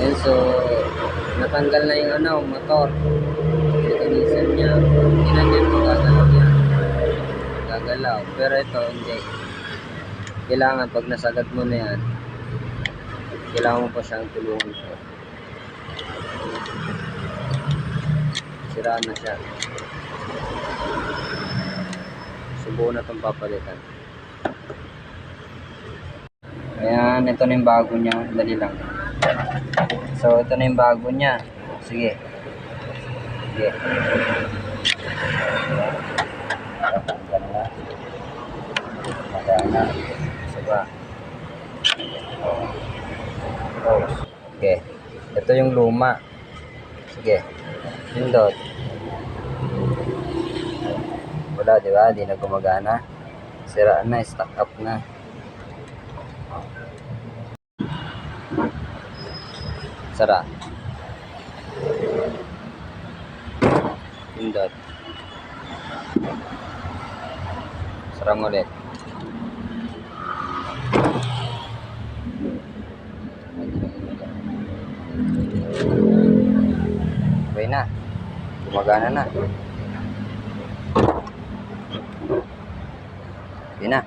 Ayan, so, natanggal na yung motor. Mechanism niya. Ginanyan mo, gagalaw yan. Gagalaw. Pero ito, hindi. Kailangan, pag nasagad mo na yan, kailangan mo pa siyang tulungan ko. Sira na siya. Subukan na itong papalitan. Ayan, ito na yung bago niya. Dali lang. So, ito na yung bago niya. Sige. Sige. Magana. Saba. Oh. Okay. Ito yung luma. Sige. Pindot. Wala, di ba? Di na gumagana. Sira na. Stuck up na. Sara. Pindot. Sarang ulit. Okay na. Gumagana na. Okay na.